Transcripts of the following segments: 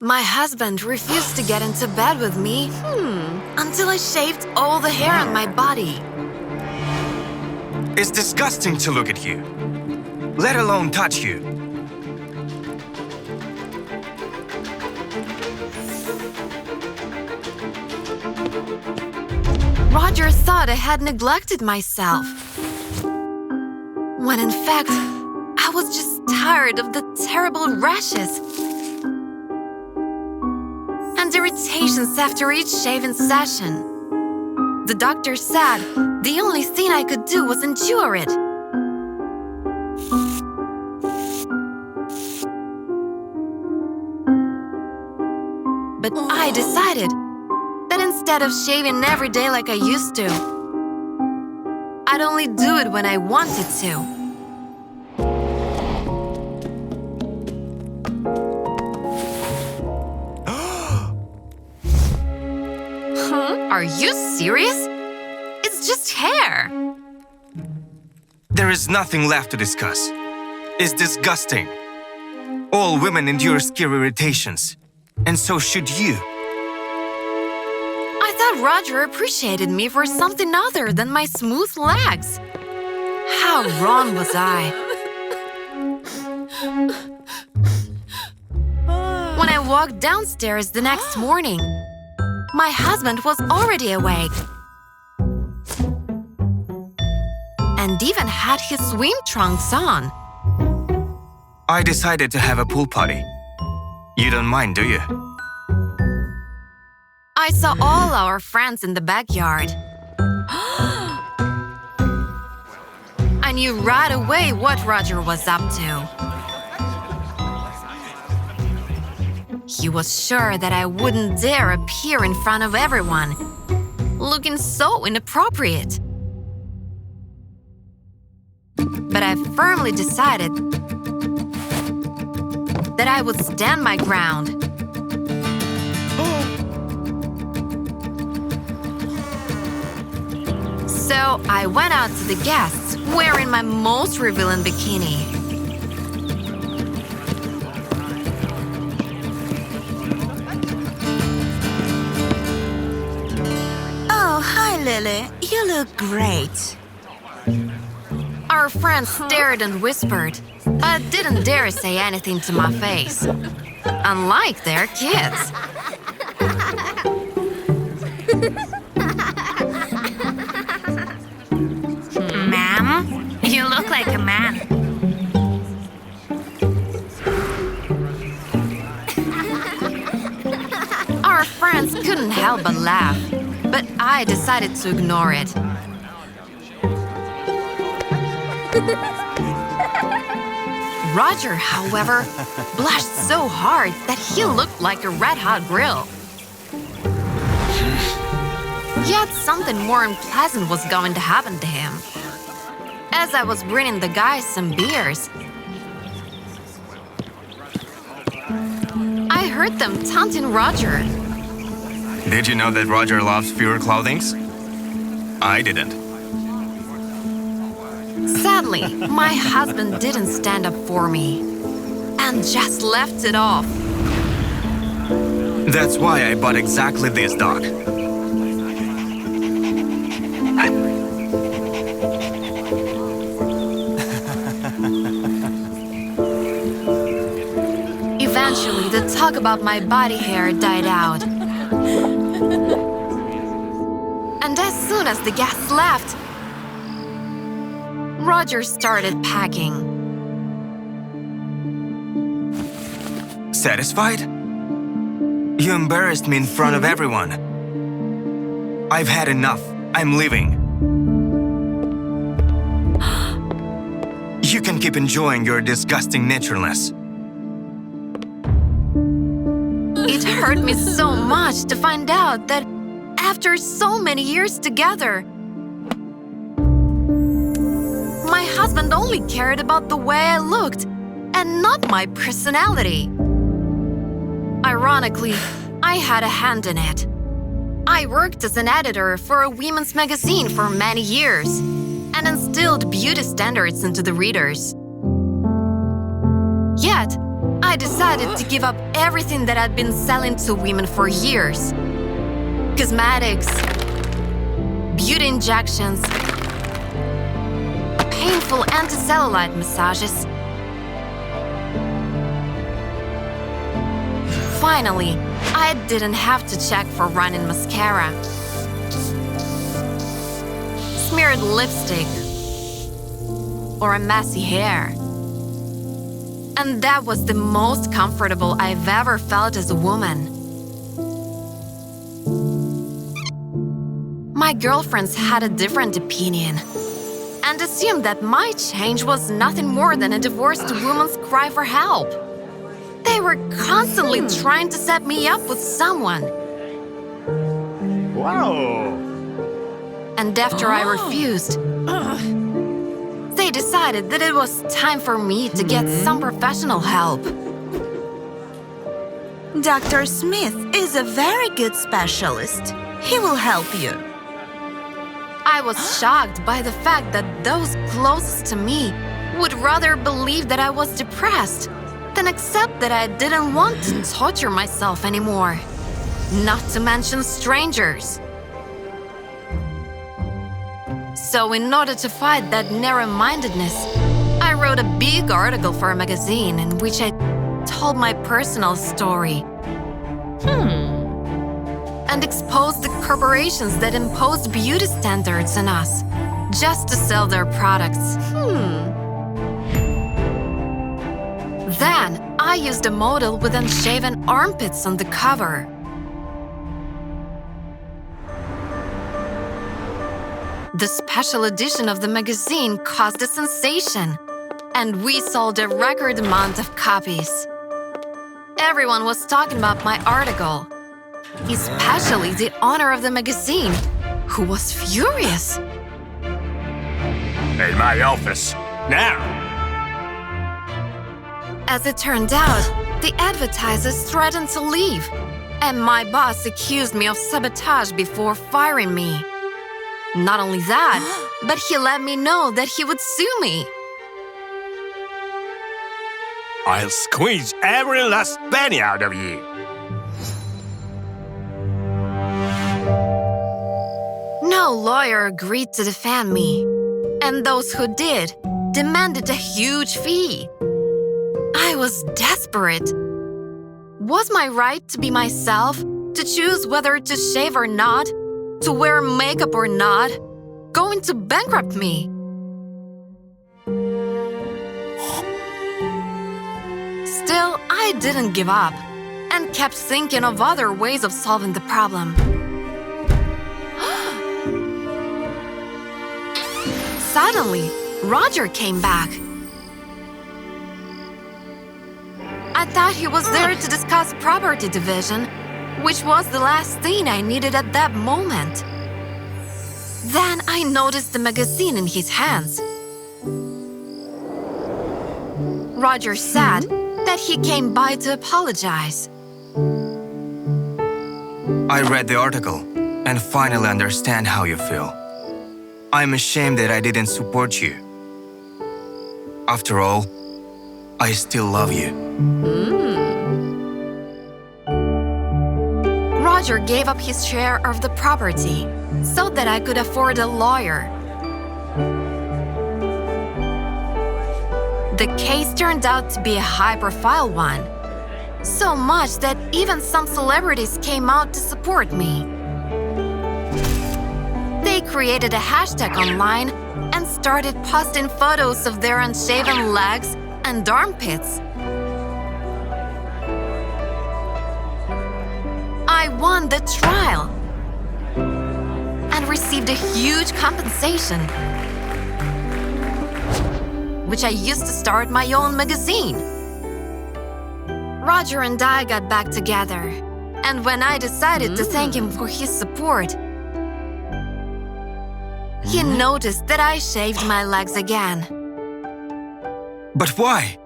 My husband refused to get into bed with me until I shaved all the hair on my body. It's disgusting to look at you, let alone touch you. Roger thought I had neglected myself, when in fact, I was just tired of the terrible rashes and irritations after each shaving session. The doctor said the only thing I could do was endure it. But I decided that instead of shaving every day like I used to, I'd only do it when I wanted to. Are you serious? It's just hair. There is nothing left to discuss. It's disgusting. All women endure skin irritations, and so should you. I thought Roger appreciated me for something other than my smooth legs. How wrong was I? When I walked downstairs the next morning, my husband was already awake and even had his swim trunks on. I decided to have a pool party. You don't mind, do you? I saw all our friends in the backyard. I knew right away what Roger was up to. He was sure that I wouldn't dare appear in front of everyone, looking so inappropriate. But I firmly decided that I would stand my ground. So I went out to the guests wearing my most revealing bikini. Oh, hi, Lily. You look great. Our friends stared and whispered, but didn't dare say anything to my face. Unlike their kids. Ma'am, you look like a man. Our friends couldn't help but laugh, but I decided to ignore it. Roger, however, blushed so hard that he looked like a red-hot grill. Yet something more unpleasant was going to happen to him. As I was bringing the guys some beers, I heard them taunting Roger. Did you know that Roger loves fur clothings? I didn't. Sadly, my husband didn't stand up for me and just left it off. That's why I bought exactly this dog. Eventually, the talk about my body hair died out. And as soon as the guests left, Roger started packing. Satisfied? You embarrassed me in front of everyone. I've had enough. I'm leaving. You can keep enjoying your disgusting naturalness. It hurt me so much to find out that after so many years together, my husband only cared about the way I looked and not my personality. Ironically, I had a hand in it. I worked as an editor for a women's magazine for many years and instilled beauty standards into the readers. Yet, I decided to give up everything that I'd been selling to women for years. Cosmetics, beauty injections, painful anti-cellulite massages. Finally, I didn't have to check for running mascara, smeared lipstick, or a messy hair. And that was the most comfortable I've ever felt as a woman. My girlfriends had a different opinion and assumed that my change was nothing more than a divorced woman's cry for help. They were constantly trying to set me up with someone. Wow! And after I refused, they decided that it was time for me to get some professional help. Dr. Smith is a very good specialist. He will help you. I was shocked by the fact that those closest to me would rather believe that I was depressed than accept that I didn't want to torture myself anymore. Not to mention strangers. So in order to fight that narrow-mindedness, I wrote a big article for a magazine in which I told my personal story. And exposed the corporations that imposed beauty standards on us just to sell their products. Then I used a model with unshaven armpits on the cover. The special edition of the magazine caused a sensation, and we sold a record amount of copies. Everyone was talking about my article, especially the owner of the magazine, who was furious. In my office, now! As it turned out, the advertisers threatened to leave, and my boss accused me of sabotage before firing me. Not only that, but he let me know that he would sue me. I'll squeeze every last penny out of you. No lawyer agreed to defend me, and those who did demanded a huge fee. I was desperate. Was my right to be myself, to choose whether to shave or not, to wear makeup or not, going to bankrupt me? Still, I didn't give up and kept thinking of other ways of solving the problem. Suddenly, Roger came back. I thought he was there to discuss property division, which was the last thing I needed at that moment. Then I noticed the magazine in his hands. Roger said that he came by to apologize. I read the article and finally understand how you feel. I'm ashamed that I didn't support you. After all, I still love you. Roger gave up his share of the property so that I could afford a lawyer. The case turned out to be a high-profile one, so much that even some celebrities came out to support me. They created a hashtag online and started posting photos of their unshaven legs and armpits. I won the trial and received a huge compensation, which I used to start my own magazine. Roger and I got back together, and when I decided to thank him for his support, he noticed that I shaved my legs again. But why?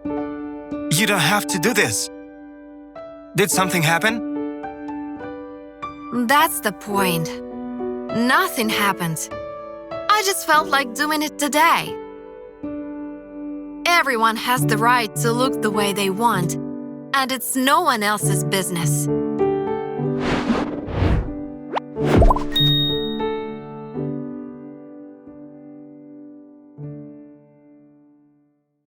You don't have to do this. Did something happen? That's the point. Nothing happened. I just felt like doing it today. Everyone has the right to look the way they want, and it's no one else's business.